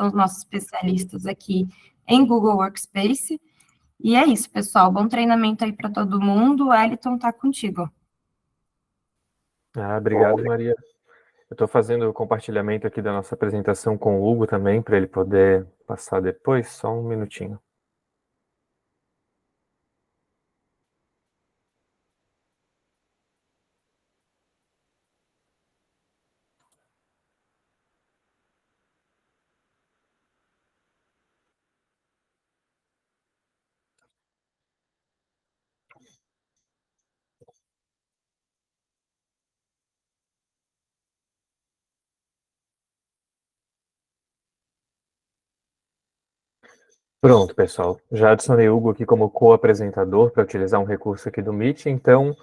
são os nossos especialistas aqui em Google Workspace. E é isso, pessoal. Bom treinamento aí para todo mundo. O Wellington tá contigo. Obrigado, Maria. Eu estou fazendo o compartilhamento aqui da nossa apresentação com o Hugo também, para ele poder passar depois. Só um minutinho. Pronto, pessoal. Já adicionei o Hugo aqui como co-apresentador para utilizar um recurso aqui do Meet. Então,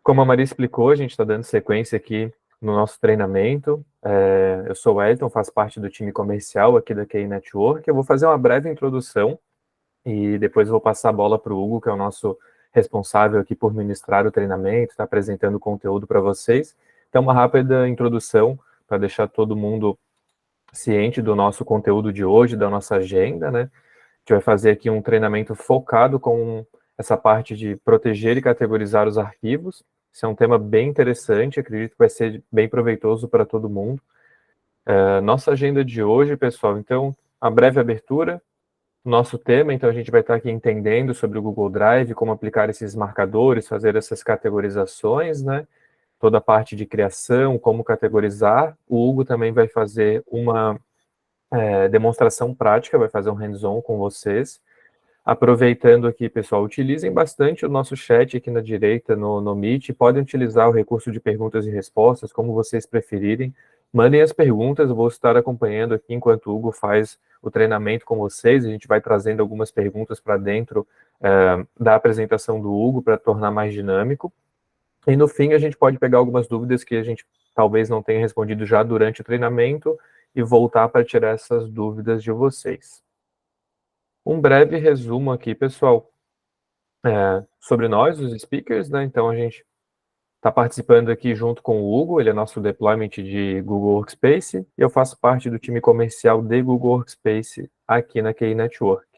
como a Maria explicou, a gente está dando sequência aqui no nosso treinamento. Eu sou o Wellington, faço parte do time comercial aqui da QI Network. Eu vou fazer uma breve introdução e depois vou passar a bola para o Hugo, que é o nosso responsável aqui por ministrar o treinamento, está apresentando o conteúdo para vocês. Então, uma rápida introdução para deixar todo mundo ciente do nosso conteúdo de hoje, da nossa agenda, né? A gente vai fazer aqui um treinamento focado com essa parte de proteger e categorizar os arquivos. Isso é um tema bem interessante, acredito que vai ser bem proveitoso para todo mundo. Nossa agenda de hoje, pessoal, então, a breve abertura, nosso tema, então a gente vai estar aqui entendendo sobre o Google Drive, como aplicar esses marcadores, fazer essas categorizações, né? Toda a parte de criação, como categorizar. O Hugo também vai fazer uma demonstração prática, vai fazer um hands-on com vocês. Aproveitando aqui, pessoal, utilizem bastante o nosso chat aqui na direita no Meet, podem utilizar o recurso de perguntas e respostas, como vocês preferirem. Mandem as perguntas, eu vou estar acompanhando aqui enquanto o Hugo faz o treinamento com vocês, a gente vai trazendo algumas perguntas para dentro da apresentação do Hugo para tornar mais dinâmico. E no fim a gente pode pegar algumas dúvidas que a gente talvez não tenha respondido já durante o treinamento e voltar para tirar essas dúvidas de vocês. Um breve resumo aqui, pessoal, sobre nós, os speakers, né? Então, a gente está participando aqui junto com o Hugo, ele é nosso deployment de Google Workspace, e eu faço parte do time comercial de Google Workspace aqui na QI Network.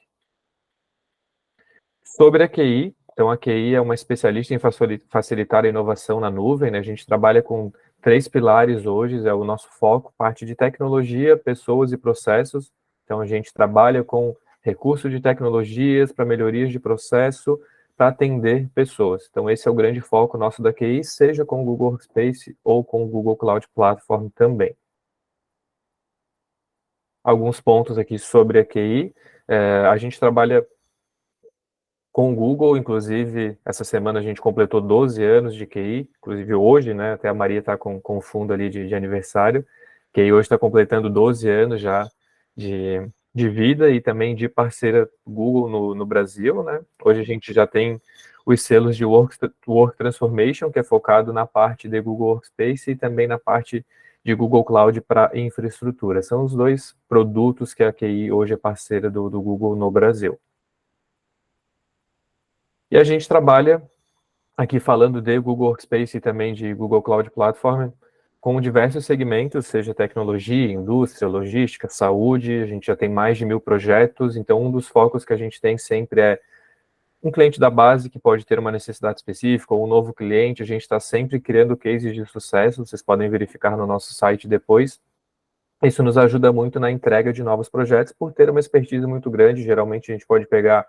Sobre a QI, então a QI é uma especialista em facilitar a inovação na nuvem, né? A gente trabalha com 3 pilares hoje, é o nosso foco, parte de tecnologia, pessoas e processos. Então a gente trabalha com recursos de tecnologias para melhorias de processo, para atender pessoas. Então esse é o grande foco nosso da QI, seja com o Google Workspace ou com o Google Cloud Platform também. Alguns pontos aqui sobre a QI. A gente trabalha com o Google, inclusive, essa semana a gente completou 12 anos de QI, inclusive hoje, né, até a Maria está com o fundo ali de aniversário, QI hoje está completando 12 anos já de vida e também de parceira Google no Brasil, né, hoje a gente já tem os selos de Work Transformation, que é focado na parte de Google Workspace e também na parte de Google Cloud para infraestrutura. São os 2 produtos que a QI hoje é parceira do Google no Brasil. E a gente trabalha, aqui falando de Google Workspace e também de Google Cloud Platform, com diversos segmentos, seja tecnologia, indústria, logística, saúde, a gente já tem mais de 1000 projetos, então um dos focos que a gente tem sempre é um cliente da base que pode ter uma necessidade específica, ou um novo cliente, a gente está sempre criando cases de sucesso, vocês podem verificar no nosso site depois. Isso nos ajuda muito na entrega de novos projetos, por ter uma expertise muito grande, geralmente a gente pode pegar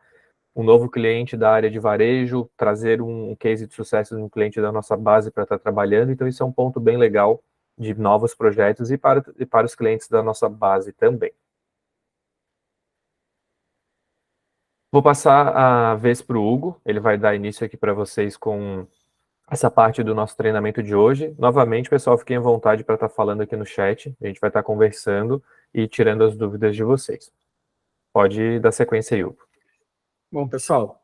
um novo cliente da área de varejo, trazer um case de sucesso de um cliente da nossa base para estar trabalhando, então isso é um ponto bem legal de novos projetos e para os clientes da nossa base também. Vou passar a vez para o Hugo, ele vai dar início aqui para vocês com essa parte do nosso treinamento de hoje. Novamente, pessoal, fiquem à vontade para estar falando aqui no chat, a gente vai estar conversando e tirando as dúvidas de vocês. Pode dar sequência aí, Hugo. Bom, pessoal,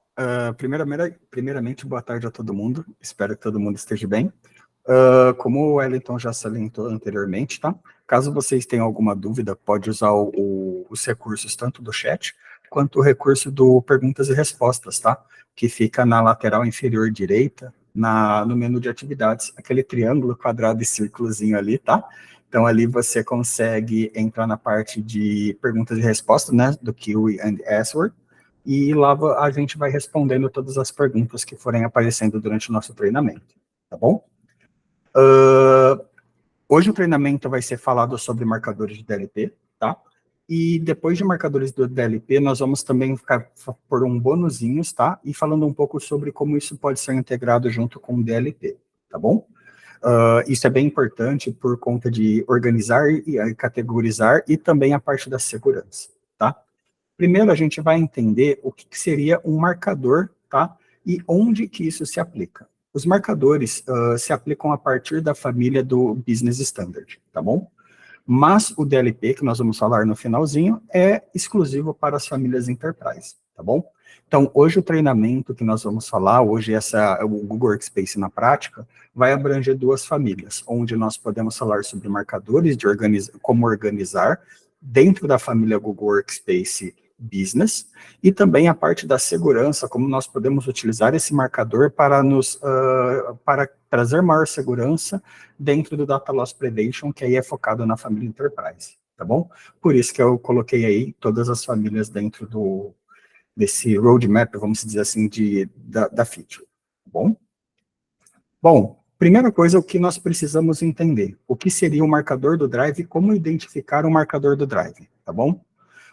primeiramente, boa tarde a todo mundo. Espero que todo mundo esteja bem. Como o Wellington já salientou anteriormente, tá? Caso vocês tenham alguma dúvida, pode usar os recursos tanto do chat, quanto o recurso do perguntas e respostas, tá? Que fica na lateral inferior direita, no menu de atividades, aquele triângulo, quadrado e círculozinho ali, tá? Então, ali você consegue entrar na parte de perguntas e respostas, né, do Q and Answer, e lá a gente vai respondendo todas as perguntas que forem aparecendo durante o nosso treinamento, tá bom? Hoje o treinamento vai ser falado sobre marcadores de DLP, tá? E depois de marcadores do DLP, nós vamos também ficar por um bônusinhos, tá? E falando um pouco sobre como isso pode ser integrado junto com o DLP, tá bom? Isso é bem importante por conta de organizar e categorizar e também a parte da segurança, tá? Primeiro a gente vai entender o que seria um marcador, tá? E onde que isso se aplica. Os marcadores se aplicam a partir da família do Business Standard, tá bom? Mas o DLP, que nós vamos falar no finalzinho, é exclusivo para as famílias Enterprise, tá bom? Então, hoje o treinamento que nós vamos falar, hoje o Google Workspace na prática, vai abranger duas famílias, onde nós podemos falar sobre marcadores de como organizar dentro da família Google Workspace Business, e também a parte da segurança, como nós podemos utilizar esse marcador para para trazer maior segurança dentro do Data Loss Prevention, que aí é focado na família Enterprise, tá bom? Por isso que eu coloquei aí todas as famílias dentro desse roadmap, vamos dizer assim, da feature, tá bom? Bom, primeira coisa, o que nós precisamos entender, o que seria o marcador do Drive e como identificar o marcador do Drive, tá bom?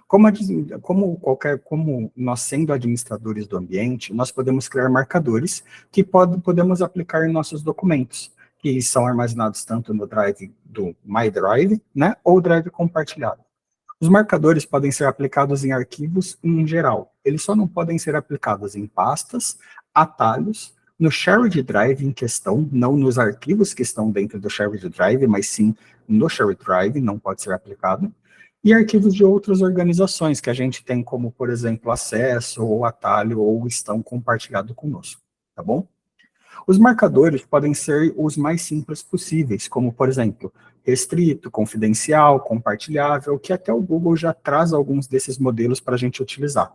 Como nós sendo administradores do ambiente, nós podemos criar marcadores que podemos aplicar em nossos documentos, que são armazenados tanto no Drive do My Drive, né, ou Drive compartilhado. Os marcadores podem ser aplicados em arquivos em geral, eles só não podem ser aplicados em pastas, atalhos, no Shared Drive em questão, não nos arquivos que estão dentro do Shared Drive, mas sim no Shared Drive, não pode ser aplicado, e arquivos de outras organizações que a gente tem como, por exemplo, acesso, ou atalho, ou estão compartilhados conosco, tá bom? Os marcadores podem ser os mais simples possíveis, como, por exemplo, restrito, confidencial, compartilhável, que até o Google já traz alguns desses modelos para a gente utilizar.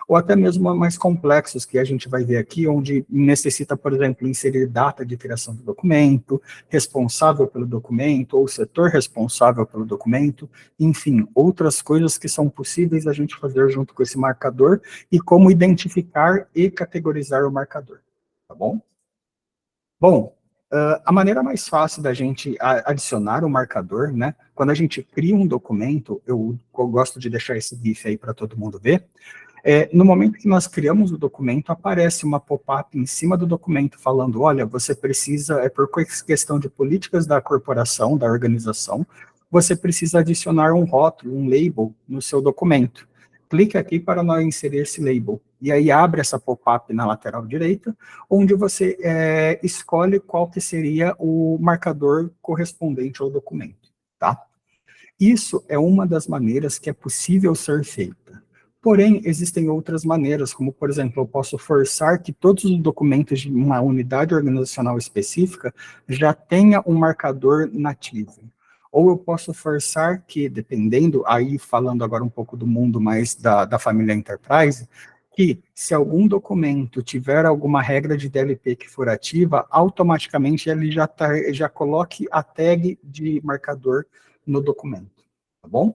Ou até mesmo mais complexos, que a gente vai ver aqui, onde necessita, por exemplo, inserir data de criação do documento, responsável pelo documento, ou setor responsável pelo documento, enfim, outras coisas que são possíveis a gente fazer junto com esse marcador, e como identificar e categorizar o marcador, tá bom? Bom, a maneira mais fácil da gente adicionar um marcador, né, quando a gente cria um documento, eu gosto de deixar esse GIF aí para todo mundo ver, no momento que nós criamos o documento, aparece uma pop-up em cima do documento falando, olha, você precisa, por questão de políticas da corporação, da organização, você precisa adicionar um rótulo, um label no seu documento. Clique aqui para nós inserir esse label. E aí abre essa pop-up na lateral direita, onde você escolhe qual que seria o marcador correspondente ao documento, tá? Isso é uma das maneiras que é possível ser feita. Porém, existem outras maneiras, como, por exemplo, eu posso forçar que todos os documentos de uma unidade organizacional específica já tenha um marcador nativo. Ou eu posso forçar que, dependendo, aí falando agora um pouco do mundo mais da família Enterprise, que se algum documento tiver alguma regra de DLP que for ativa, automaticamente ele já coloque a tag de marcador no documento, tá bom?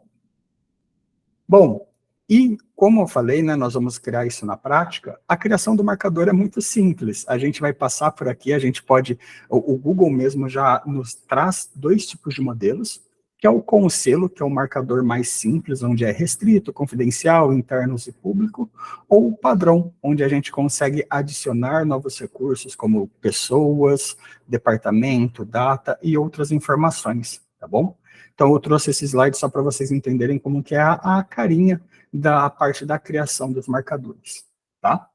Bom, e como eu falei, né, nós vamos criar isso na prática, a criação do marcador é muito simples, a gente vai passar por aqui, a gente pode, o Google mesmo já nos traz dois tipos de modelos, que é o com selo, que é o marcador mais simples, onde é restrito, confidencial, internos e público, ou o padrão, onde a gente consegue adicionar novos recursos, como pessoas, departamento, data e outras informações, tá bom? Então eu trouxe esse slide só para vocês entenderem como que é a carinha da parte da criação dos marcadores, tá?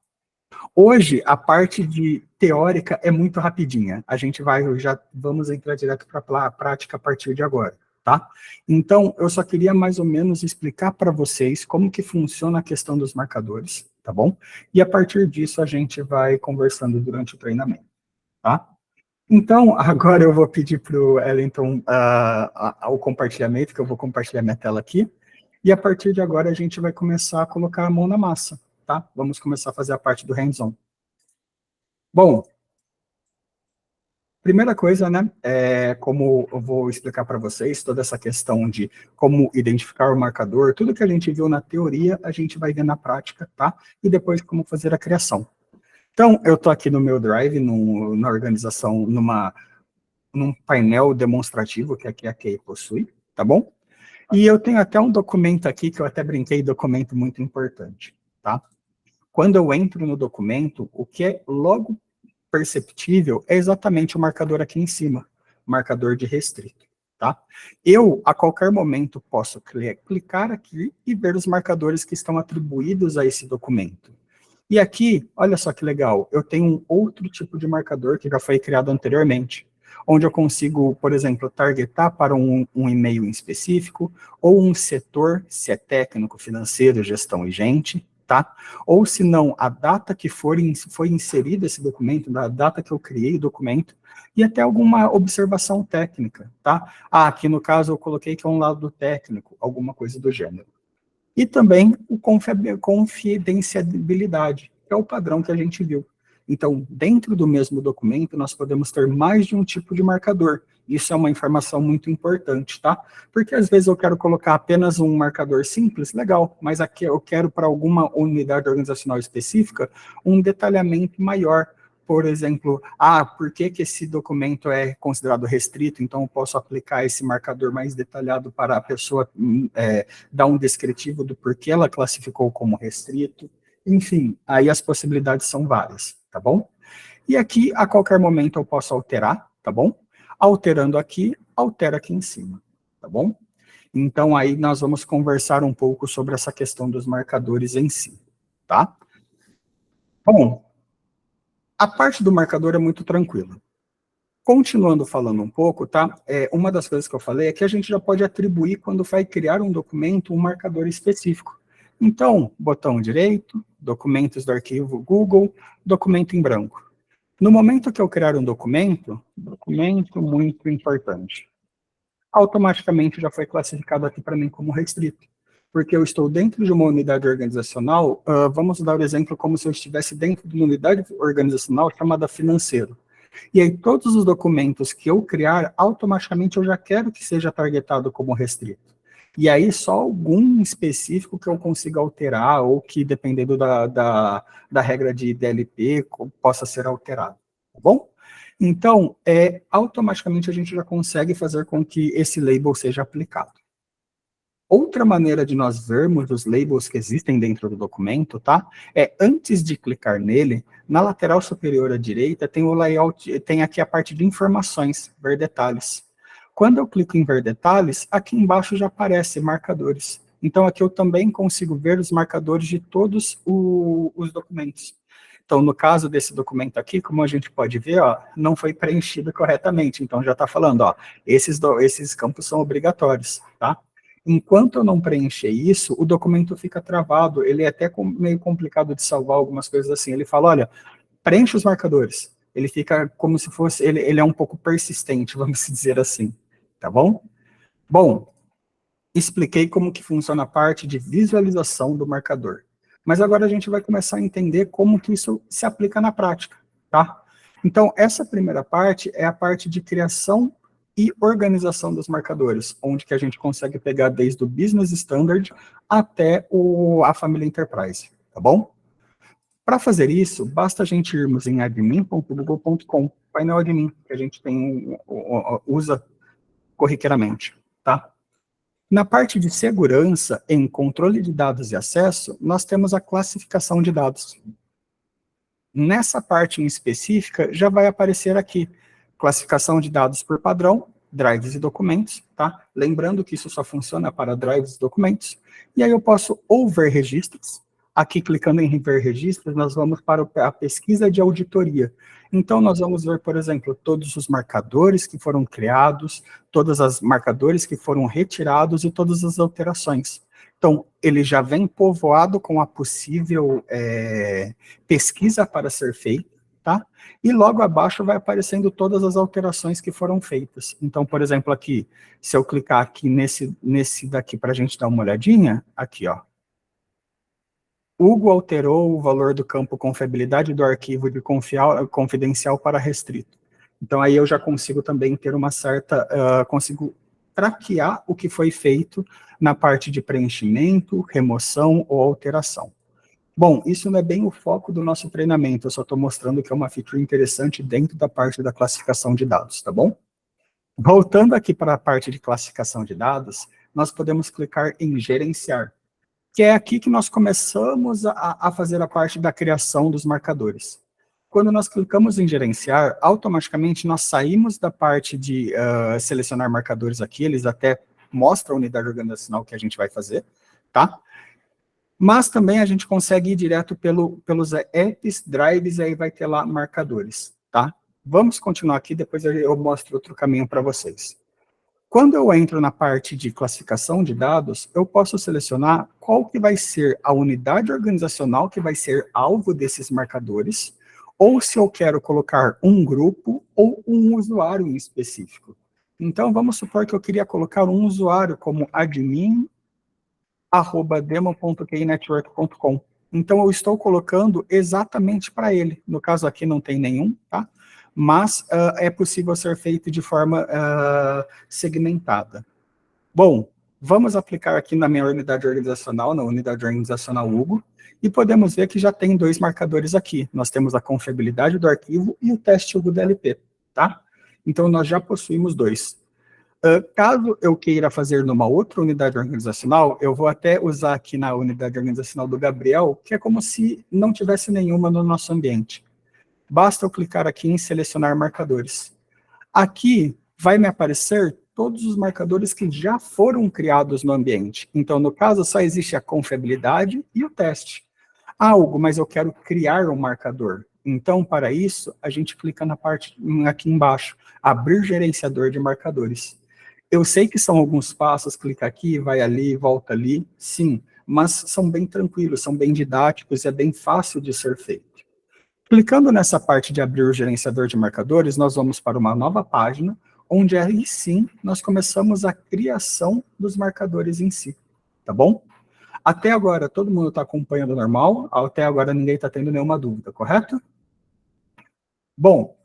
Hoje, a parte de teórica é muito rapidinha. A gente já vamos entrar direto para a prática a partir de agora, tá? Então, eu só queria mais ou menos explicar para vocês como que funciona a questão dos marcadores, tá bom? E a partir disso a gente vai conversando durante o treinamento, tá? Então, agora eu vou pedir para o Wellington o compartilhamento, que eu vou compartilhar minha tela aqui. E a partir de agora a gente vai começar a colocar a mão na massa, tá? Vamos começar a fazer a parte do hands-on. Bom, Primeira coisa, né, como eu vou explicar para vocês, toda essa questão de como identificar o marcador, tudo que a gente viu na teoria, a gente vai ver na prática, tá? E depois como fazer a criação. Então, eu estou aqui no meu Drive, na organização, num painel demonstrativo que aqui a Kay possui, tá bom? E eu tenho até um documento aqui, que eu até brinquei, documento muito importante, tá? Quando eu entro no documento, o que é logo perceptível é exatamente o marcador aqui em cima, marcador de restrito, tá? Eu, a qualquer momento, posso clicar aqui e ver os marcadores que estão atribuídos a esse documento. E aqui, olha só que legal, eu tenho um outro tipo de marcador que já foi criado anteriormente, onde eu consigo, por exemplo, targetar para um e-mail em específico, ou um setor, se é técnico, financeiro, gestão e gente, tá? Ou se não, a data que foi inserido esse documento, da data que eu criei o documento, e até alguma observação técnica, tá? Ah, aqui no caso eu coloquei que é um lado técnico, alguma coisa do gênero. E também o confidencialidade, que é o padrão que a gente viu. Então, dentro do mesmo documento, nós podemos ter mais de um tipo de marcador. Isso é uma informação muito importante, tá? Porque às vezes eu quero colocar apenas um marcador simples, legal, mas aqui eu quero para alguma unidade organizacional específica um detalhamento maior. Por exemplo, por que esse documento é considerado restrito, então eu posso aplicar esse marcador mais detalhado para a pessoa dar um descritivo do porquê ela classificou como restrito. Enfim, aí as possibilidades são várias, tá bom? E aqui, a qualquer momento, eu posso alterar, tá bom? Alterando aqui, altera aqui em cima, tá bom? Então, aí nós vamos conversar um pouco sobre essa questão dos marcadores em si, tá? Bom, a parte do marcador é muito tranquila. Continuando falando um pouco, tá? Uma das coisas que eu falei é que a gente já pode atribuir, quando vai criar um documento, um marcador específico. Então, botão direito, documentos do arquivo Google, documento em branco. No momento que eu criar um documento muito importante, automaticamente já foi classificado aqui para mim como restrito. Porque eu estou dentro de uma unidade organizacional, vamos dar o exemplo como se eu estivesse dentro de uma unidade organizacional chamada financeiro. E aí todos os documentos que eu criar, automaticamente eu já quero que seja targetado como restrito. E aí só algum específico que eu consiga alterar, ou que, dependendo da regra de DLP, possa ser alterado, tá bom? Então, automaticamente a gente já consegue fazer com que esse label seja aplicado. Outra maneira de nós vermos os labels que existem dentro do documento, tá? Antes de clicar nele, na lateral superior à direita, tem o layout, tem aqui a parte de informações, ver detalhes. Quando eu clico em ver detalhes, aqui embaixo já aparece marcadores. Então, aqui eu também consigo ver os marcadores de todos os documentos. Então, no caso desse documento aqui, como a gente pode ver, ó, não foi preenchido corretamente. Então, já está falando, ó, esses campos são obrigatórios, tá? Enquanto eu não preencher isso, o documento fica travado. Ele é até meio complicado de salvar, algumas coisas assim. Ele fala, olha, preenche os marcadores. Ele fica como se fosse, ele é um pouco persistente, vamos dizer assim. Tá bom? Bom, expliquei como que funciona a parte de visualização do marcador. Mas agora a gente vai começar a entender como que isso se aplica na prática, tá? Então, essa primeira parte é a parte de criação e organização dos marcadores, onde que a gente consegue pegar desde o Business Standard até a família Enterprise, tá bom? Para fazer isso, basta a gente irmos em admin.google.com, painel admin, que a gente usa corriqueiramente, tá? Na parte de segurança, em controle de dados e acesso, nós temos a classificação de dados. Nessa parte em específica, já vai aparecer aqui, classificação de dados por padrão, drives e documentos, tá? Lembrando que isso só funciona para drives e documentos. E aí eu posso ou ver registros. Aqui, clicando em ver registros, nós vamos para a pesquisa de auditoria. Então, nós vamos ver, por exemplo, todos os marcadores que foram criados, todos os marcadores que foram retirados e todas as alterações. Então, ele já vem povoado com a possível pesquisa para ser feita, tá? E logo abaixo vai aparecendo todas as alterações que foram feitas. Então, por exemplo, aqui, se eu clicar aqui nesse daqui para a gente dar uma olhadinha, aqui, ó. Hugo alterou o valor do campo confiabilidade do arquivo de confidencial para restrito. Então, aí eu já consigo também ter uma certa, consigo traquear o que foi feito na parte de preenchimento, remoção ou alteração. Bom, isso não é bem o foco do nosso treinamento, eu só estou mostrando que é uma feature interessante dentro da parte da classificação de dados, tá bom? Voltando aqui para a parte de classificação de dados, nós podemos clicar em gerenciar, que é aqui que nós começamos a fazer a parte da criação dos marcadores. Quando nós clicamos em gerenciar, automaticamente nós saímos da parte de selecionar marcadores aqui, eles até mostram a unidade organizacional que a gente vai fazer, tá? Mas também a gente consegue ir direto pelos apps, drives, e aí vai ter lá marcadores, tá? Vamos continuar aqui, depois eu mostro outro caminho para vocês. Quando eu entro na parte de classificação de dados, eu posso selecionar qual que vai ser a unidade organizacional que vai ser alvo desses marcadores, ou se eu quero colocar um grupo ou um usuário em específico. Então, vamos supor que eu queria colocar um usuário como admin@demo.kinetwork.com. Então, eu estou colocando exatamente para ele. No caso aqui não tem nenhum, tá? Mas é possível ser feito de forma segmentada. Bom, vamos aplicar aqui na minha unidade organizacional, na unidade organizacional Hugo, e podemos ver que já tem dois marcadores aqui. Nós temos a confiabilidade do arquivo e o teste Hugo DLP, tá? Então, nós já possuímos dois. Caso eu queira fazer numa outra unidade organizacional, eu vou até usar aqui na unidade organizacional do Gabriel, que é como se não tivesse nenhuma no nosso ambiente. Basta eu clicar aqui em selecionar marcadores. Aqui vai me aparecer todos os marcadores que já foram criados no ambiente. Então, no caso, só existe a confiabilidade e o teste. Ah, Hugo, mas eu quero criar um marcador. Então, para isso, a gente clica na parte aqui embaixo, abrir gerenciador de marcadores. Eu sei que são alguns passos, clica aqui, vai ali, volta ali, sim, mas são bem tranquilos, são bem didáticos e é bem fácil de ser feito. Clicando nessa parte de abrir o gerenciador de marcadores, nós vamos para uma nova página, onde aí sim nós começamos a criação dos marcadores em si, tá bom? Até agora todo mundo está acompanhando normal, até agora ninguém está tendo nenhuma dúvida, correto? Bom,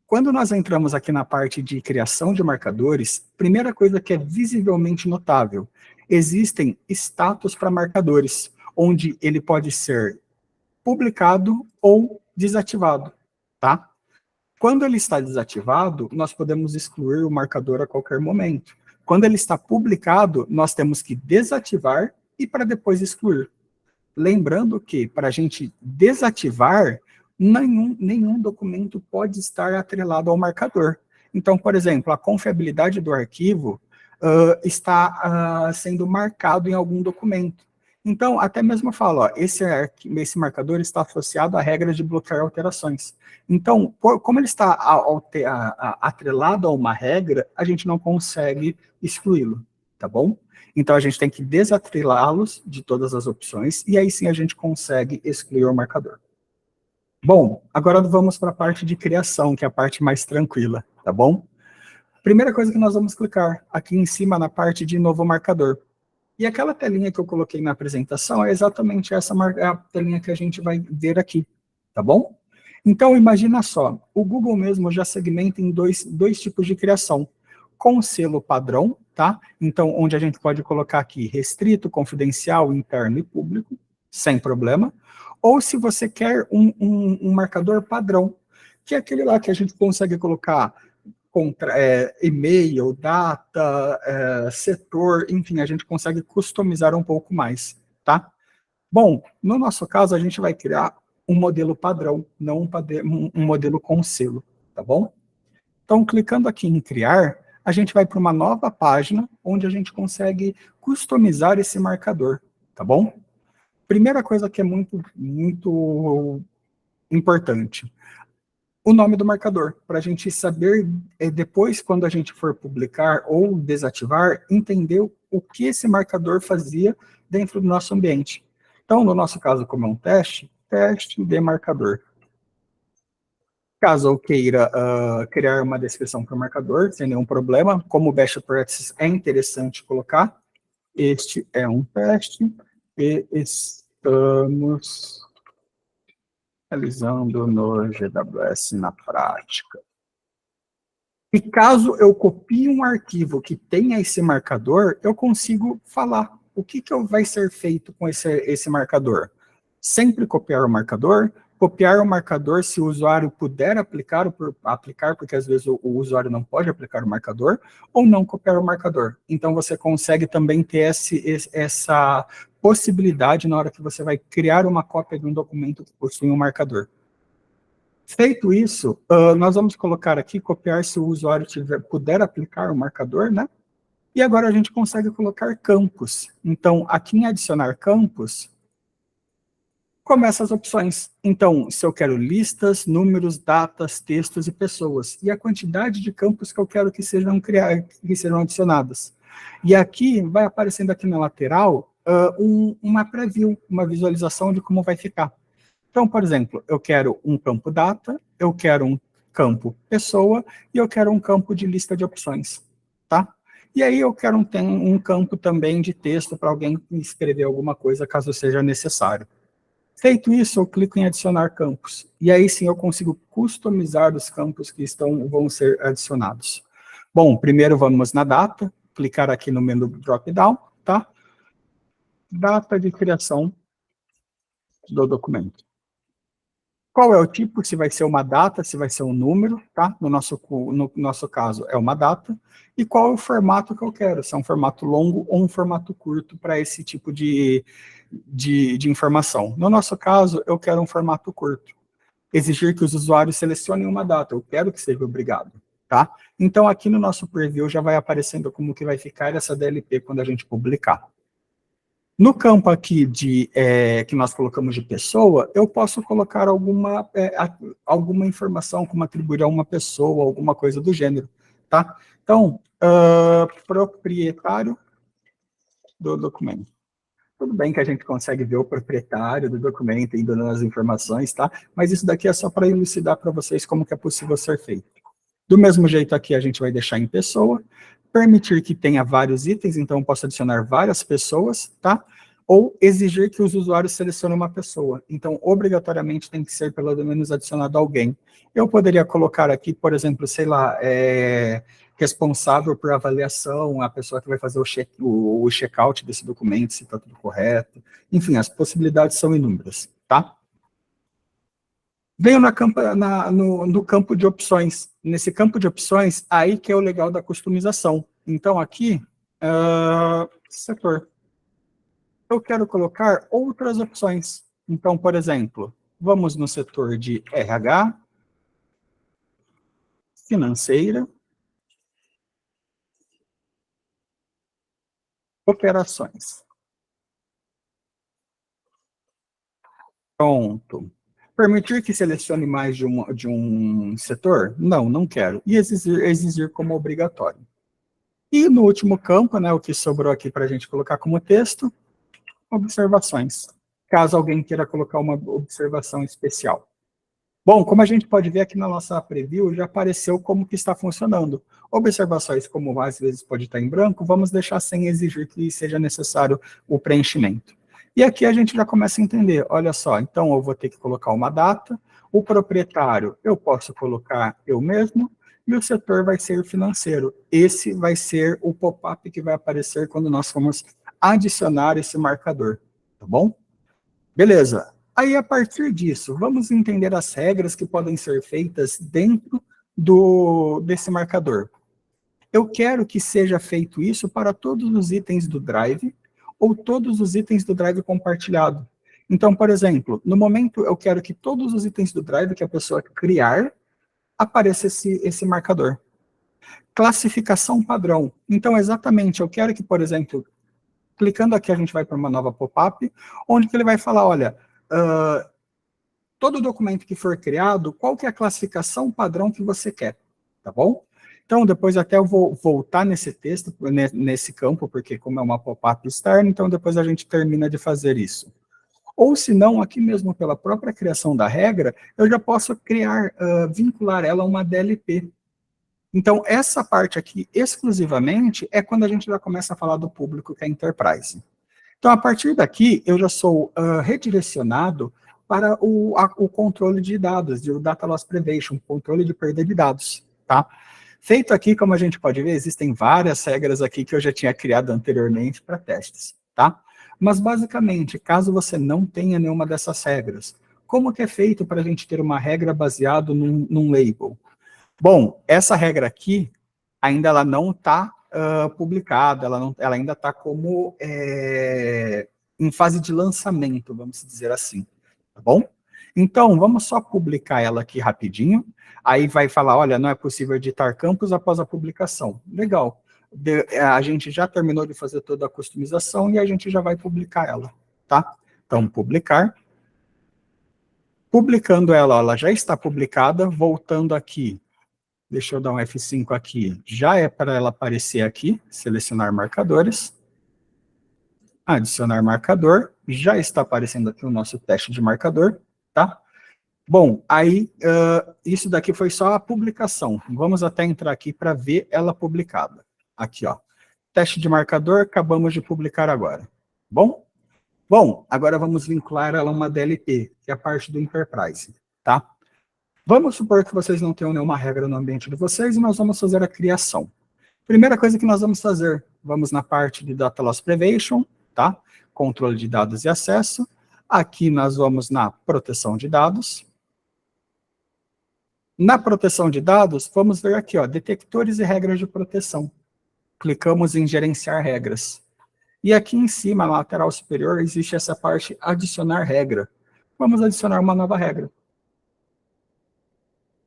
quando nós entramos aqui na parte de criação de marcadores, primeira coisa que é visivelmente notável, existem status para marcadores, onde ele pode ser publicado ou desativado, tá? Quando ele está desativado, nós podemos excluir o marcador a qualquer momento. Quando ele está publicado, nós temos que desativar e para depois excluir. Lembrando que, para a gente desativar, nenhum documento pode estar atrelado ao marcador. Então, por exemplo, a confiabilidade do arquivo está sendo marcado em algum documento. Então, até mesmo eu falo, ó, esse marcador está associado à regra de bloquear alterações. Então, como ele está atrelado a uma regra, a gente não consegue excluí-lo, tá bom? Então, a gente tem que desatrelá-los de todas as opções, e aí sim a gente consegue excluir o marcador. Bom, agora vamos para a parte de criação, que é a parte mais tranquila, tá bom? Primeira coisa que nós vamos clicar, aqui em cima na parte de novo marcador. E aquela telinha que eu coloquei na apresentação é exatamente essa a telinha que a gente vai ver aqui, tá bom? Então, imagina só, o Google mesmo já segmenta em dois tipos de criação. Com selo padrão, tá? Então, onde a gente pode colocar aqui restrito, confidencial, interno e público, sem problema. Ou se você quer um marcador padrão, que é aquele lá que a gente consegue colocar e-mail, data, setor, enfim, a gente consegue customizar um pouco mais, tá? Bom, no nosso caso, a gente vai criar um modelo padrão, não um modelo com selo, tá bom? Então, clicando aqui em criar, a gente vai para uma nova página, onde a gente consegue customizar esse marcador, tá bom? Primeira coisa que é muito importante, o nome do marcador, para a gente saber, depois, quando a gente for publicar ou desativar, entender o que esse marcador fazia dentro do nosso ambiente. Então, no nosso caso, como é um teste de marcador. Caso eu queira criar uma descrição para o marcador, sem nenhum problema, como best practices é interessante colocar, este é um teste e estamos realizando no GWS na prática. E caso eu copie um arquivo que tenha esse marcador, eu consigo falar o que vai ser feito com esse marcador. Sempre copiar o marcador se o usuário puder aplicar, porque às vezes o usuário não pode aplicar o marcador, ou não copiar o marcador. Então você consegue também ter essa possibilidade na hora que você vai criar uma cópia de um documento que possui um marcador. Feito isso, nós vamos colocar aqui, copiar se o usuário puder aplicar o marcador, né? E agora a gente consegue colocar campos. Então, aqui em adicionar campos, começa as opções. Então, se eu quero listas, números, datas, textos e pessoas. E a quantidade de campos que eu quero que sejam adicionadas. E aqui, vai aparecendo aqui na lateral, uma preview, uma visualização de como vai ficar. Então, por exemplo, eu quero um campo data, eu quero um campo pessoa e eu quero um campo de lista de opções, tá? E aí eu quero um campo também de texto para alguém escrever alguma coisa, caso seja necessário. Feito isso, eu clico em adicionar campos. E aí sim eu consigo customizar os campos que vão ser adicionados. Bom, primeiro vamos na data, clicar aqui no menu drop-down, tá? Data de criação do documento. Qual é o tipo? Se vai ser uma data, se vai ser um número, tá? No nosso caso, é uma data. E qual é o formato que eu quero? Se é um formato longo ou um formato curto para esse tipo de informação. No nosso caso, eu quero um formato curto. Exigir que os usuários selecionem uma data. Eu quero que seja obrigado, tá? Então, aqui no nosso preview já vai aparecendo como que vai ficar essa DLP quando a gente publicar. No campo aqui que nós colocamos de pessoa, eu posso colocar alguma informação, como atribuir a uma pessoa, alguma coisa do gênero, tá? Então, proprietário do documento. Tudo bem que a gente consegue ver o proprietário do documento indo nas informações, tá? Mas isso daqui é só para elucidar para vocês como que é possível ser feito. Do mesmo jeito aqui, a gente vai deixar em pessoa, permitir que tenha vários itens, então eu posso adicionar várias pessoas, tá? Ou exigir que os usuários selecionem uma pessoa. Então, obrigatoriamente tem que ser pelo menos adicionado alguém. Eu poderia colocar aqui, por exemplo, sei lá, responsável por avaliação, a pessoa que vai fazer o check-out desse documento, se está tudo correto. Enfim, as possibilidades são inúmeras, tá? Venho no campo de opções. Nesse campo de opções, aí que é o legal da customização. Então, aqui, setor. Eu quero colocar outras opções. Então, por exemplo, vamos no setor de RH, financeira, operações. Pronto. Permitir que selecione mais de um setor? Não, não quero. E exigir como obrigatório. E no último campo, né, o que sobrou aqui para a gente colocar como texto, observações. Caso alguém queira colocar uma observação especial. Bom, como a gente pode ver aqui na nossa preview, já apareceu como que está funcionando. Observações, como às vezes pode estar em branco, vamos deixar sem exigir que seja necessário o preenchimento. E aqui a gente já começa a entender, olha só, então eu vou ter que colocar uma data, o proprietário eu posso colocar eu mesmo, e o setor vai ser financeiro. Esse vai ser o pop-up que vai aparecer quando nós formos adicionar esse marcador, tá bom? Beleza. Aí, a partir disso, vamos entender as regras que podem ser feitas dentro desse marcador. Eu quero que seja feito isso para todos os itens do Drive ou todos os itens do Drive compartilhado. Então, por exemplo, no momento eu quero que todos os itens do Drive que a pessoa criar, apareça esse marcador. Classificação padrão. Então, exatamente, eu quero que, por exemplo, clicando aqui a gente vai para uma nova pop-up, onde que ele vai falar, olha, todo documento que for criado, qual que é a classificação padrão que você quer, tá bom? Então, depois até eu vou voltar nesse texto, nesse campo, porque como é uma pop-up externa, então depois a gente termina de fazer isso. Ou se não, aqui mesmo pela própria criação da regra, eu já posso vincular ela a uma DLP. Então, essa parte aqui, exclusivamente, é quando a gente já começa a falar do público, que é a Enterprise. Então, a partir daqui, eu já sou redirecionado para o controle de dados, o Data Loss Prevention, controle de perda de dados, tá? Feito aqui, como a gente pode ver, existem várias regras aqui que eu já tinha criado anteriormente para testes, tá? Mas, basicamente, caso você não tenha nenhuma dessas regras, como que é feito para a gente ter uma regra baseada num label? Bom, essa regra aqui, ainda ela não está publicada, ela ainda está como em fase de lançamento, vamos dizer assim, tá bom? Então, vamos só publicar ela aqui rapidinho, aí vai falar, olha, não é possível editar campos após a publicação. Legal. A gente já terminou de fazer toda a customização e a gente já vai publicar ela, tá? Então, publicar. Publicando ela já está publicada, voltando aqui, deixa eu dar um F5 aqui, já é para ela aparecer aqui, selecionar marcadores, adicionar marcador, já está aparecendo aqui o nosso teste de marcador, tá? Bom, aí, isso daqui foi só a publicação, vamos até entrar aqui para ver ela publicada. Aqui, ó, teste de marcador, acabamos de publicar agora, bom? Bom, agora vamos vincular ela a uma DLP, que é a parte do Enterprise, tá? Vamos supor que vocês não tenham nenhuma regra no ambiente de vocês e nós vamos fazer a criação. Primeira coisa que nós vamos fazer, vamos na parte de Data Loss Prevention, tá? Controle de dados e acesso. Aqui nós vamos na proteção de dados. Na proteção de dados, vamos ver aqui, ó, detectores e regras de proteção. Clicamos em gerenciar regras. E aqui em cima, na lateral superior, existe essa parte adicionar regra. Vamos adicionar uma nova regra.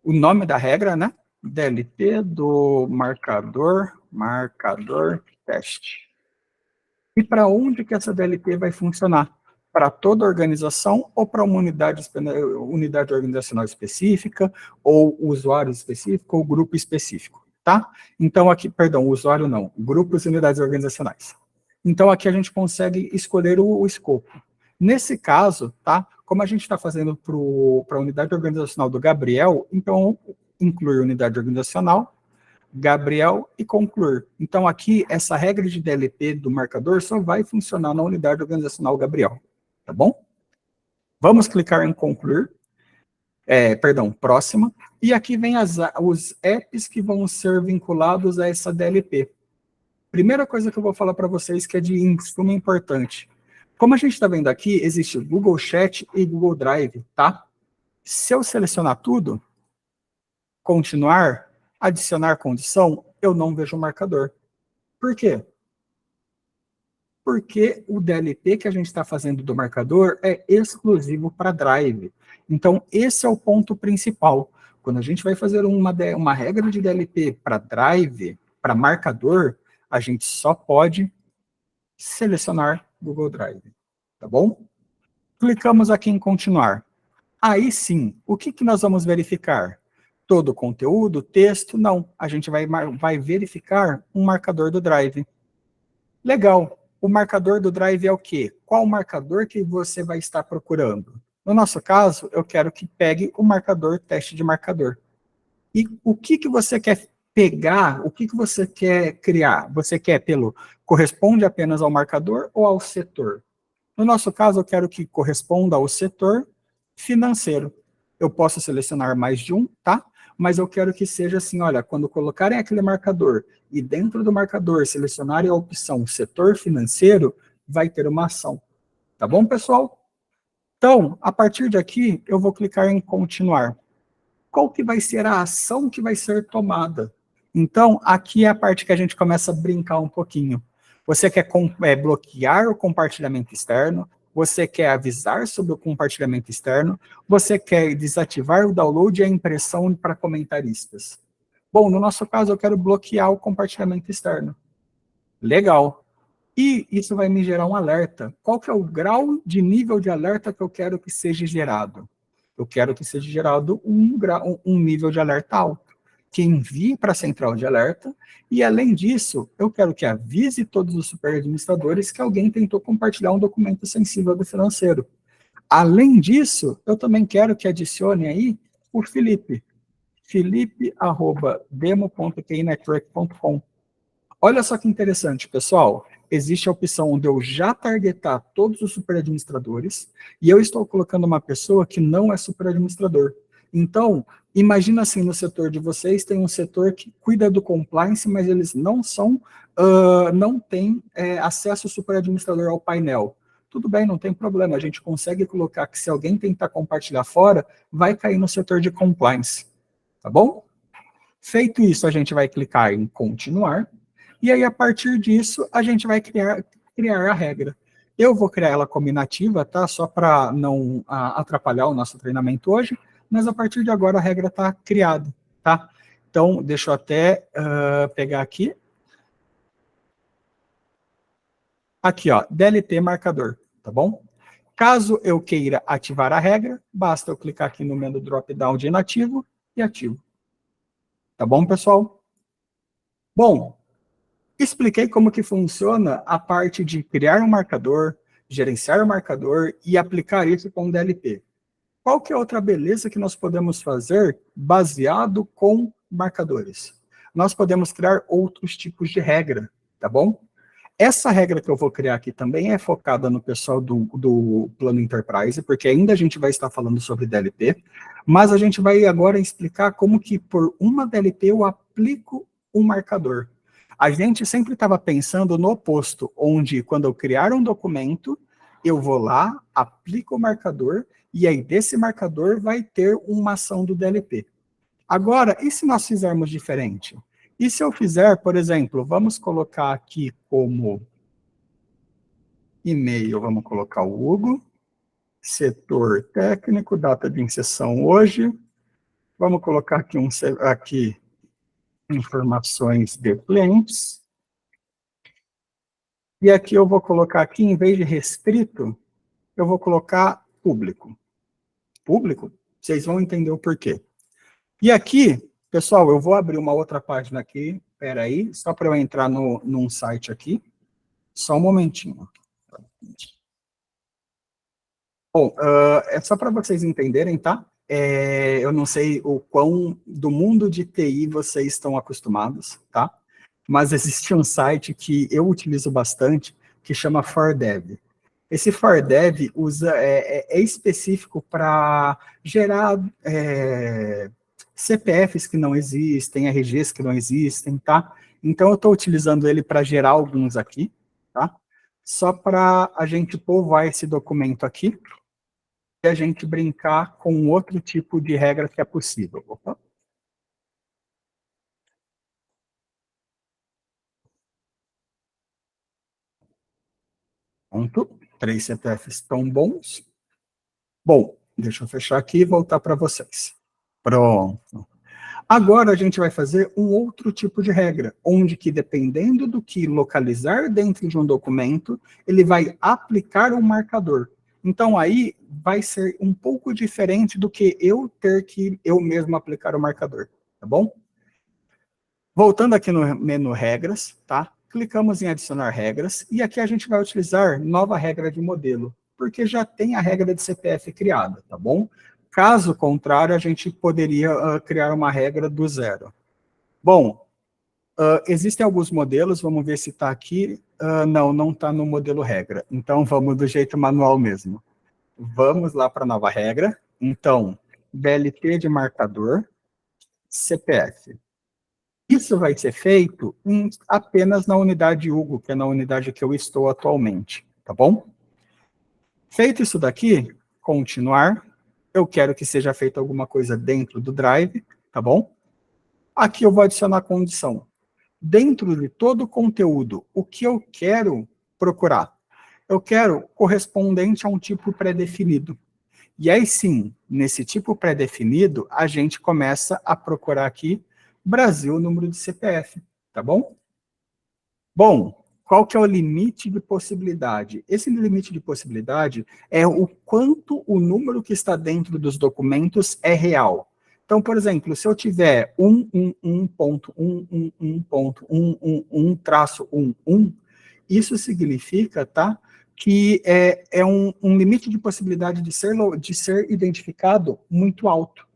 O nome da regra, né? DLP do marcador teste. E para onde que essa DLP vai funcionar? Para toda a organização ou para uma unidade organizacional específica, ou usuário específico, ou grupo específico, tá? Então aqui, perdão, usuário não, grupos e unidades organizacionais. Então, aqui a gente consegue escolher o escopo. Nesse caso, tá? Como a gente está fazendo para a unidade organizacional do Gabriel, então, incluir unidade organizacional, Gabriel e concluir. Então, aqui, essa regra de DLP do marcador só vai funcionar na unidade organizacional Gabriel. Tá bom? Vamos clicar em concluir. Próxima. E aqui vem os apps que vão ser vinculados a essa DLP. Primeira coisa que eu vou falar para vocês que é de suma importante. Como a gente está vendo aqui, existe o Google Chat e Google Drive, tá? Se eu selecionar tudo, continuar, adicionar condição, eu não vejo o marcador. Por quê? Porque o DLP que a gente está fazendo do marcador é exclusivo para Drive. Então, esse é o ponto principal. Quando a gente vai fazer uma regra de DLP para Drive, para marcador, a gente só pode selecionar Google Drive, tá bom? Clicamos aqui em continuar. Aí sim, o que nós vamos verificar? Todo o conteúdo, texto? Não, a gente vai verificar um marcador do Drive. Legal, o marcador do Drive é o quê? Qual marcador que você vai estar procurando? No nosso caso, eu quero que pegue o marcador teste de marcador. E o que você quer pegar, o que você quer criar? Você quer corresponde apenas ao marcador ou ao setor? No nosso caso, eu quero que corresponda ao setor financeiro. Eu posso selecionar mais de um, tá? Mas eu quero que seja assim, olha, quando colocarem aquele marcador e dentro do marcador selecionarem a opção setor financeiro, vai ter uma ação. Tá bom, pessoal? Então, a partir de aqui, eu vou clicar em continuar. Qual que vai ser a ação que vai ser tomada? Então, aqui é a parte que a gente começa a brincar um pouquinho. Você quer bloquear o compartilhamento externo, você quer avisar sobre o compartilhamento externo, você quer desativar o download e a impressão para comentaristas. Bom, no nosso caso, eu quero bloquear o compartilhamento externo. Legal. E isso vai me gerar um alerta. Qual que é o grau de nível de alerta que eu quero que seja gerado? Eu quero que seja gerado um nível de alerta alto, que envie para a central de alerta, e além disso, eu quero que avise todos os superadministradores que alguém tentou compartilhar um documento sensível do financeiro. Além disso, eu também quero que adicione aí o Felipe, felipe@demo.kinetwork.com. Olha só que interessante, pessoal. Existe a opção de eu já targetar todos os superadministradores, e eu estou colocando uma pessoa que não é superadministrador. Então, imagina assim, no setor de vocês, tem um setor que cuida do compliance, mas eles não têm acesso superadministrador ao painel. Tudo bem, não tem problema, a gente consegue colocar que se alguém tentar compartilhar fora, vai cair no setor de compliance, tá bom? Feito isso, a gente vai clicar em continuar, e aí a partir disso, a gente vai criar a regra. Eu vou criar ela como inativa, tá? Só para não atrapalhar o nosso treinamento hoje, mas a partir de agora a regra está criada, tá? Então, deixa eu até pegar aqui. Aqui, ó, DLT marcador, tá bom? Caso eu queira ativar a regra, basta eu clicar aqui no menu drop-down de inativo e ativo. Tá bom, pessoal? Bom, expliquei como que funciona a parte de criar um marcador, gerenciar o marcador e aplicar isso com o DLP. Qual que é outra beleza que nós podemos fazer baseado com marcadores? Nós podemos criar outros tipos de regra, tá bom? Essa regra que eu vou criar aqui também é focada no pessoal do plano Enterprise, porque ainda a gente vai estar falando sobre DLP, mas a gente vai agora explicar como que por uma DLP eu aplico um marcador. A gente sempre estava pensando no oposto, onde quando eu criar um documento, eu vou lá, aplico o marcador, e aí desse marcador vai ter uma ação do DLP. Agora, e se nós fizermos diferente? E se eu fizer, por exemplo, vamos colocar aqui como e-mail, vamos colocar o Hugo, setor técnico, data de inserção hoje, vamos colocar aqui informações de clientes, e aqui eu vou colocar aqui, em vez de restrito, eu vou colocar público. Público? Vocês vão entender o porquê. E aqui, pessoal, eu vou abrir uma outra página aqui, espera aí, só para eu entrar num site aqui. Só um momentinho. Bom, é só para vocês entenderem, tá? Eu não sei o quão do mundo de TI vocês estão acostumados, tá? Mas existe um site que eu utilizo bastante, que chama ForDev. Esse ForDev é específico para gerar CPFs que não existem, RGs que não existem, tá? Então, eu estou utilizando ele para gerar alguns aqui, tá? Só para a gente povoar esse documento aqui e a gente brincar com outro tipo de regra que é possível. Opa. Pronto. 3 CPFs estão bons. Bom, deixa eu fechar aqui e voltar para vocês. Pronto. Agora a gente vai fazer um outro tipo de regra, onde que dependendo do que localizar dentro de um documento, ele vai aplicar um marcador. Então aí vai ser um pouco diferente do que eu ter que eu mesmo aplicar o marcador, tá bom? Voltando aqui no menu regras, tá? Clicamos em adicionar regras, e aqui a gente vai utilizar nova regra de modelo, porque já tem a regra de CPF criada, tá bom? Caso contrário, a gente poderia criar uma regra do zero. Bom, existem alguns modelos, vamos ver se está aqui. Não está no modelo regra, então vamos do jeito manual mesmo. Vamos lá para a nova regra. Então, DLT de marcador, CPF. Isso vai ser feito apenas na unidade Hugo, que é na unidade que eu estou atualmente, tá bom? Feito isso daqui, continuar. Eu quero que seja feita alguma coisa dentro do Drive, tá bom? Aqui eu vou adicionar condição. Dentro de todo o conteúdo, o que eu quero procurar? Eu quero correspondente a um tipo pré-definido. E aí sim, nesse tipo pré-definido, a gente começa a procurar aqui Brasil, número de CPF, tá bom? Bom, qual que é o limite de possibilidade? Esse limite de possibilidade é o quanto o número que está dentro dos documentos é real. Então, por exemplo, se eu tiver 111.111.111, isso significa, tá, que é um limite de possibilidade de ser identificado muito alto.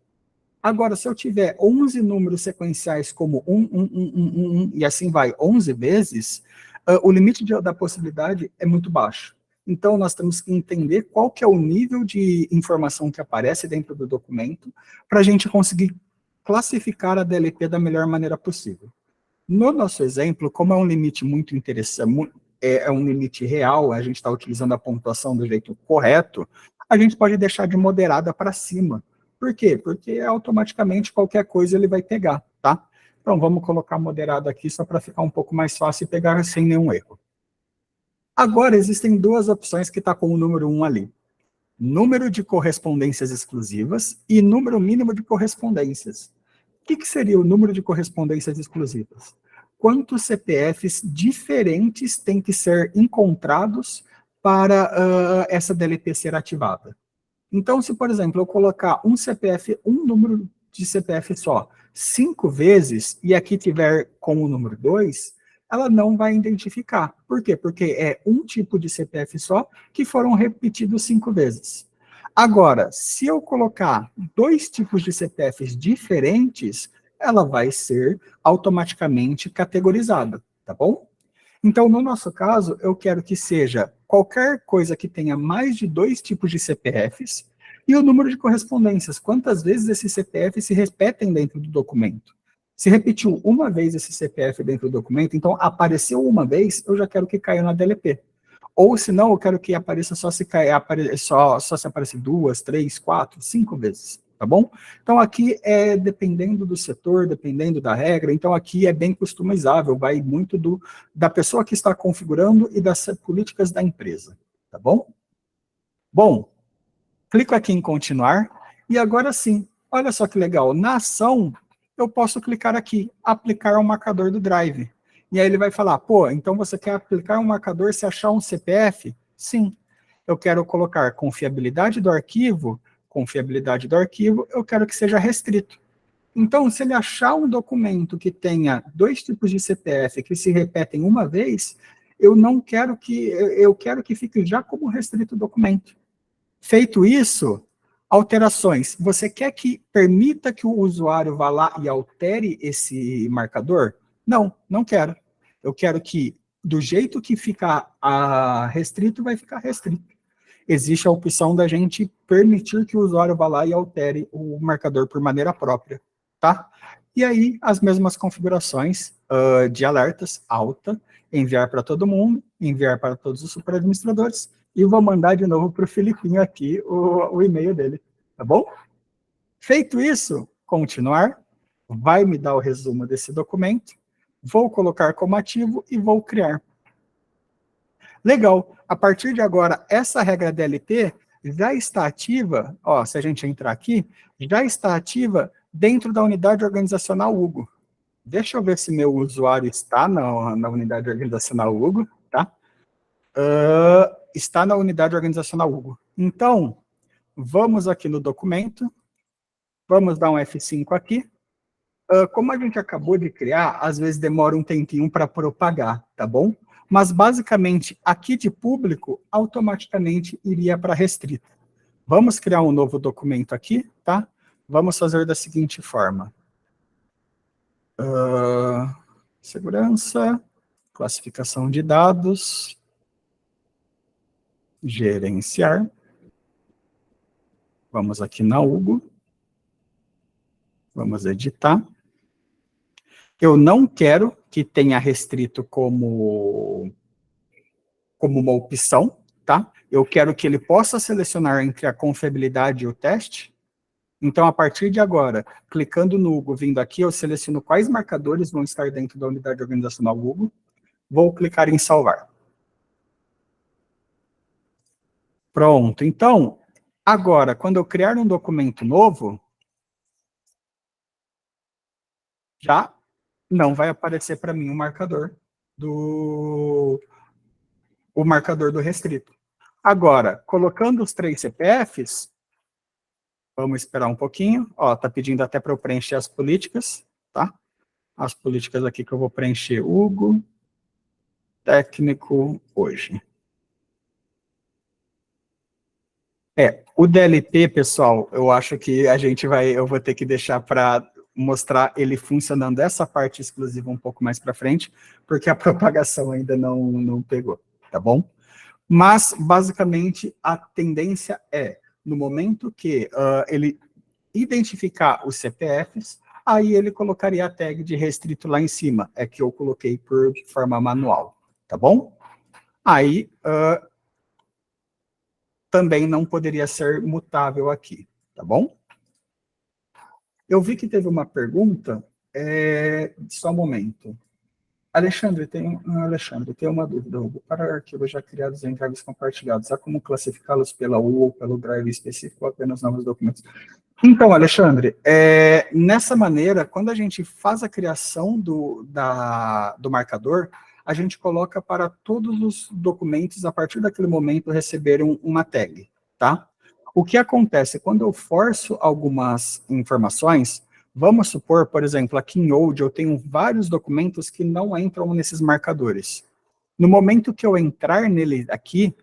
Agora, se eu tiver 11 números sequenciais como 1, e assim vai 11 vezes, o limite da possibilidade é muito baixo. Então, nós temos que entender qual que é o nível de informação que aparece dentro do documento para a gente conseguir classificar a DLP da melhor maneira possível. No nosso exemplo, como é um limite muito interessante, é um limite real, a gente está utilizando a pontuação do jeito correto, a gente pode deixar de moderada para cima. Por quê? Porque automaticamente qualquer coisa ele vai pegar, tá? Então, vamos colocar moderado aqui só para ficar um pouco mais fácil e pegar sem nenhum erro. Agora, existem duas opções que está com o número 1 ali. Número de correspondências exclusivas e número mínimo de correspondências. O que seria o número de correspondências exclusivas? Quantos CPFs diferentes têm que ser encontrados para essa DLP ser ativada? Então, se, por exemplo, eu colocar um número de CPF só, 5 vezes, e aqui tiver com o número 2, ela não vai identificar. Por quê? Porque é um tipo de CPF só que foram repetidos 5 vezes. Agora, se eu colocar 2 tipos de CPFs diferentes, ela vai ser automaticamente categorizada, tá bom? Então, no nosso caso, eu quero que seja qualquer coisa que tenha mais de 2 tipos de CPFs e o número de correspondências. Quantas vezes esses CPFs se repetem dentro do documento? Se repetiu uma vez esse CPF dentro do documento, então apareceu uma vez, eu já quero que caia na DLP. Ou se não, eu quero que apareça só se aparecer 2, 3, 4, 5 vezes, tá bom? Então aqui é dependendo do setor, dependendo da regra, então aqui é bem customizável, vai muito da pessoa que está configurando e das políticas da empresa, tá bom? Bom, clico aqui em continuar, e agora sim, olha só que legal, na ação, eu posso clicar aqui, aplicar um marcador do Drive. E aí ele vai falar, pô, então você quer aplicar um marcador se achar um CPF? Sim. Eu quero colocar confiabilidade do arquivo, eu quero que seja restrito. Então, se ele achar um documento que tenha 2 tipos de CPF que se repetem uma vez, eu quero que fique já como restrito o documento. Feito isso, alterações. Você quer que permita que o usuário vá lá e altere esse marcador? Não, não quero. Eu quero que, do jeito que ficar restrito, vai ficar restrito. Existe a opção da gente permitir que o usuário vá lá e altere o marcador por maneira própria, tá? E aí, as mesmas configurações de alertas, alta, enviar para todo mundo, enviar para todos os superadministradores, e vou mandar de novo para o Filipinho aqui o e-mail dele, tá bom? Feito isso, continuar, vai me dar o resumo desse documento, vou colocar como ativo e vou criar. Legal, a partir de agora, essa regra DLP já está ativa, ó, se a gente entrar aqui, já está ativa dentro da unidade organizacional Hugo. Deixa eu ver se meu usuário está na unidade organizacional Hugo, tá? Está na unidade organizacional Hugo. Então, vamos aqui no documento, vamos dar um F5 aqui. Como a gente acabou de criar, às vezes demora um tempinho para propagar, tá bom? Mas, basicamente, aqui de público, automaticamente iria para restrito. Vamos criar um novo documento aqui, tá? Vamos fazer da seguinte forma. Segurança, classificação de dados, gerenciar. Vamos aqui na Hugo. Vamos editar. Eu não quero que tenha restrito como uma opção, tá? Eu quero que ele possa selecionar entre a confiabilidade e o teste. Então, a partir de agora, clicando no Hugo, vindo aqui, eu seleciono quais marcadores vão estar dentro da unidade organizacional Hugo. Vou clicar em salvar. Pronto. Então, agora, quando eu criar um documento novo, já não vai aparecer para mim o marcador do restrito. Agora, colocando os 3 CPFs, vamos esperar um pouquinho. Ó, tá pedindo até para eu preencher as políticas, tá? As políticas aqui que eu vou preencher. Hugo, técnico, hoje. O DLP, pessoal, eu acho que eu vou ter que deixar para mostrar ele funcionando essa parte exclusiva um pouco mais para frente, porque a propagação ainda não pegou, tá bom? Mas, basicamente, a tendência é, no momento que ele identificar os CPFs, aí ele colocaria a tag de restrito lá em cima, é que eu coloquei por forma manual, tá bom? Aí, também não poderia ser mutável aqui, tá bom? Eu vi que teve uma pergunta, só um momento. Alexandre, tem uma dúvida, Hugo. Para arquivos já criados em drives compartilhados, há como classificá-los pela U ou pelo drive específico ou apenas novos documentos? Então, Alexandre, nessa maneira, quando a gente faz a criação do marcador, a gente coloca para todos os documentos, a partir daquele momento, receberem uma tag, tá? O que acontece quando eu forço algumas informações, vamos supor, por exemplo, aqui em Old eu tenho vários documentos que não entram nesses marcadores. No momento que eu entrar nele aqui,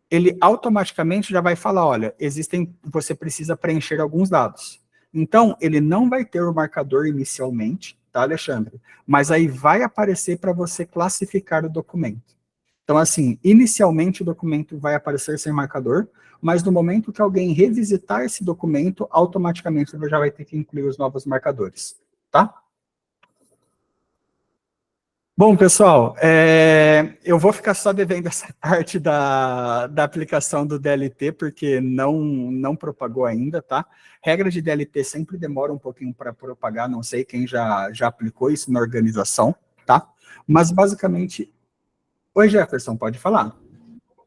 ele automaticamente já vai falar, olha, você precisa preencher alguns dados. Então, ele não vai ter o marcador inicialmente, tá, Alexandre? Mas aí vai aparecer para você classificar o documento. Então, assim, inicialmente o documento vai aparecer sem marcador, mas no momento que alguém revisitar esse documento, automaticamente ele já vai ter que incluir os novos marcadores, tá? Bom, pessoal, eu vou ficar só devendo essa parte da aplicação do DLT, porque não propagou ainda, tá? Regra de DLT sempre demora um pouquinho para propagar, não sei quem já aplicou isso na organização, tá? Mas, basicamente... Oi, Jefferson, pode falar.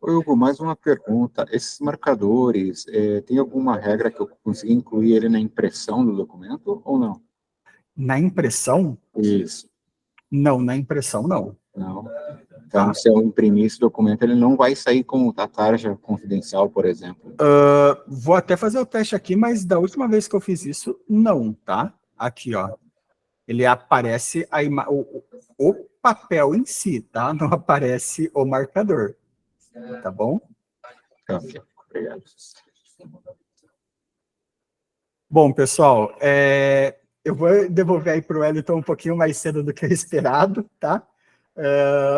Oi, Hugo, mais uma pergunta. Esses marcadores, tem alguma regra que eu consiga incluir ele na impressão do documento ou não? Na impressão? Isso. Não, na impressão não. Não. Então, se eu imprimir esse documento, ele não vai sair com a tarja confidencial, por exemplo. Vou até fazer o teste aqui, mas da última vez que eu fiz isso, não, tá? Aqui, ó. Ele aparece o papel em si, tá? Não aparece o marcador. Tá bom? Ok, obrigado. Bom, pessoal, eu vou devolver aí para o Wellington um pouquinho mais cedo do que eu esperado, tá?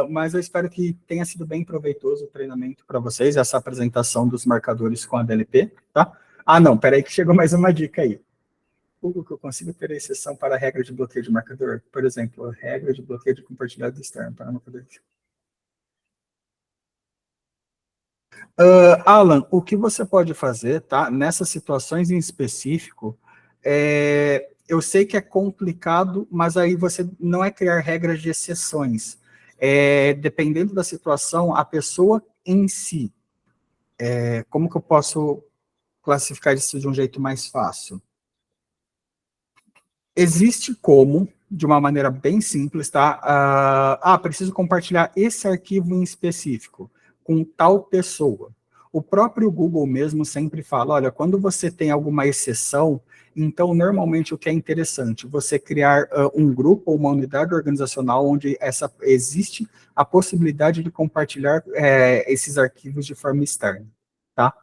Mas eu espero que tenha sido bem proveitoso o treinamento para vocês, essa apresentação dos marcadores com a DLP, tá? Ah, não, peraí que chegou mais uma dica aí. Hugo, que eu consigo ter exceção para a regra de bloqueio de marcador? Por exemplo, a regra de bloqueio de compartilhado externo para não poder... Alan, o que você pode fazer, tá? Nessas situações em específico, eu sei que é complicado, mas aí você não é criar regras de exceções. Dependendo da situação, a pessoa em si, como que eu posso classificar isso de um jeito mais fácil? Existe como, de uma maneira bem simples, tá? Preciso compartilhar esse arquivo em específico com tal pessoa. O próprio Google mesmo sempre fala, olha, quando você tem alguma exceção, então, normalmente, o que é interessante, você criar um grupo ou uma unidade organizacional onde existe a possibilidade de compartilhar esses arquivos de forma externa, tá?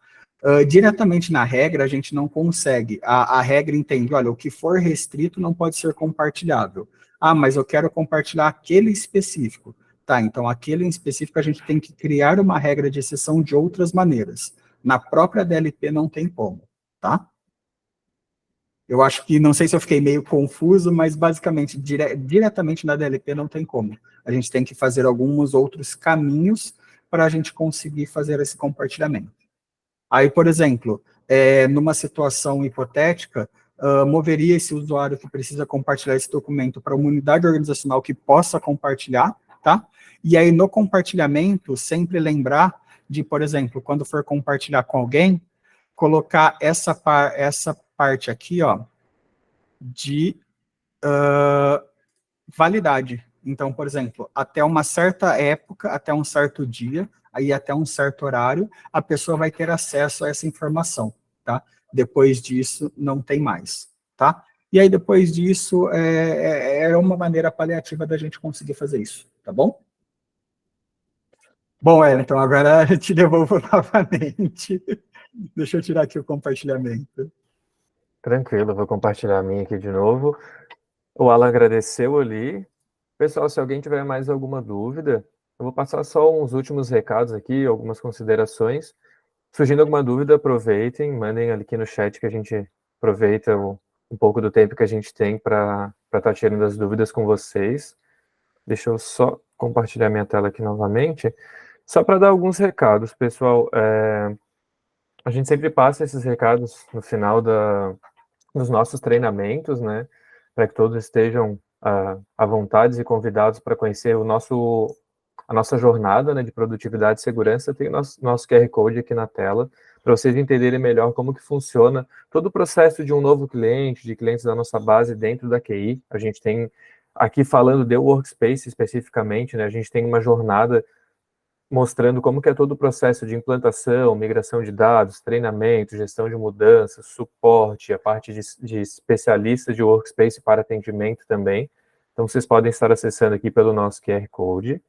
Diretamente na regra, a gente não consegue. A regra entende, olha, o que for restrito não pode ser compartilhável. Ah, mas eu quero compartilhar aquele específico. Tá, então aquele em específico a gente tem que criar uma regra de exceção de outras maneiras. Na própria DLP não tem como, tá? Eu acho que, não sei se eu fiquei meio confuso, mas basicamente, diretamente na DLP não tem como. A gente tem que fazer alguns outros caminhos para a gente conseguir fazer esse compartilhamento. Aí, por exemplo, numa situação hipotética, moveria esse usuário que precisa compartilhar esse documento para uma unidade organizacional que possa compartilhar, tá? E aí, no compartilhamento, sempre lembrar de, por exemplo, quando for compartilhar com alguém, colocar essa parte aqui, ó, de validade. Então, por exemplo, até uma certa época, até um certo dia, aí até um certo horário, a pessoa vai ter acesso a essa informação, tá? Depois disso, não tem mais, tá? E aí, depois disso, é uma maneira paliativa da gente conseguir fazer isso, tá bom? Bom, então agora eu te devolvo novamente. Deixa eu tirar aqui o compartilhamento. Tranquilo, vou compartilhar a minha aqui de novo. O Alan agradeceu ali. Pessoal, se alguém tiver mais alguma dúvida, Eu vou passar só uns últimos recados aqui, algumas considerações. Surgindo alguma dúvida, aproveitem, mandem aqui no chat que a gente aproveita um pouco do tempo que a gente tem para estar tirando as dúvidas com vocês. Deixa eu só compartilhar minha tela aqui novamente, só para dar alguns recados, pessoal. A gente sempre passa esses recados no final dos nossos treinamentos, né, para que todos estejam à vontade e convidados para conhecer a nossa jornada, né, de produtividade e segurança. Tem o nosso QR Code aqui na tela, para vocês entenderem melhor como que funciona todo o processo de um novo cliente, de clientes da nossa base dentro da QI. A gente tem, aqui falando de Workspace especificamente, né, a gente tem uma jornada mostrando como que é todo o processo de implantação, migração de dados, treinamento, gestão de mudanças, suporte, a parte de especialista de Workspace para atendimento também. Então, vocês podem estar acessando aqui pelo nosso QR Code.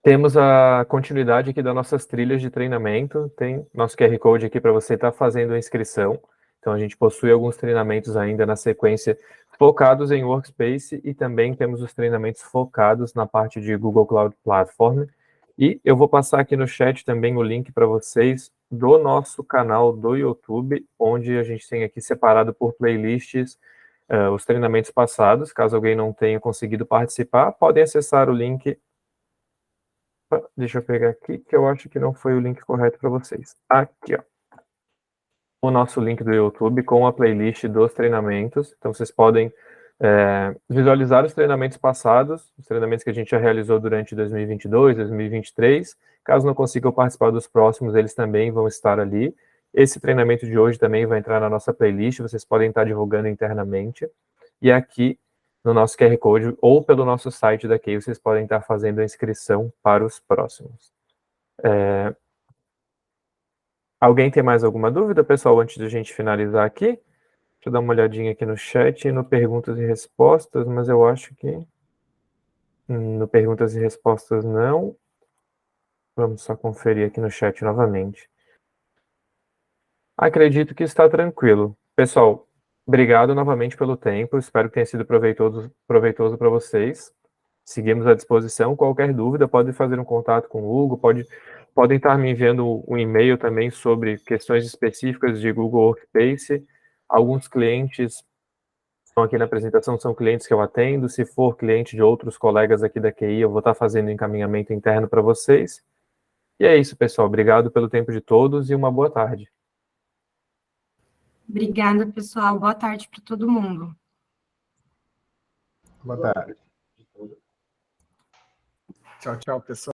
Temos a continuidade aqui das nossas trilhas de treinamento, tem nosso QR Code aqui para você estar fazendo a inscrição. Então, a gente possui alguns treinamentos ainda na sequência focados em Workspace e também temos os treinamentos focados na parte de Google Cloud Platform. E eu vou passar aqui no chat também o link para vocês do nosso canal do YouTube, onde a gente tem aqui separado por playlists os treinamentos passados. Caso alguém não tenha conseguido participar, podem acessar o link. Deixa eu pegar aqui, que eu acho que não foi o link correto para vocês. Aqui, ó. O nosso link do YouTube com a playlist dos treinamentos. Então, vocês podem visualizar os treinamentos passados, os treinamentos que a gente já realizou durante 2022, 2023. Caso não consigam participar dos próximos, eles também vão estar ali. Esse treinamento de hoje também vai entrar na nossa playlist, vocês podem estar divulgando internamente. E aqui, no nosso QR Code, ou pelo nosso site da QI, vocês podem estar fazendo a inscrição para os próximos. Alguém tem mais alguma dúvida, pessoal, antes de a gente finalizar aqui? Deixa eu dar uma olhadinha aqui no chat e no perguntas e respostas, mas eu acho que no perguntas e respostas não. Vamos só conferir aqui no chat novamente. Acredito que está tranquilo. Pessoal, obrigado novamente pelo tempo, espero que tenha sido proveitoso para vocês. Seguimos à disposição. Qualquer dúvida, pode fazer um contato com o Hugo, podem estar me enviando um e-mail também sobre questões específicas de Google Workspace. Alguns clientes que estão aqui na apresentação são clientes que eu atendo. Se for cliente de outros colegas aqui da QI, eu vou estar fazendo encaminhamento interno para vocês. E é isso, pessoal. Obrigado pelo tempo de todos e uma boa tarde. Obrigada, pessoal. Boa tarde para todo mundo. Boa tarde. Tchau, tchau, pessoal.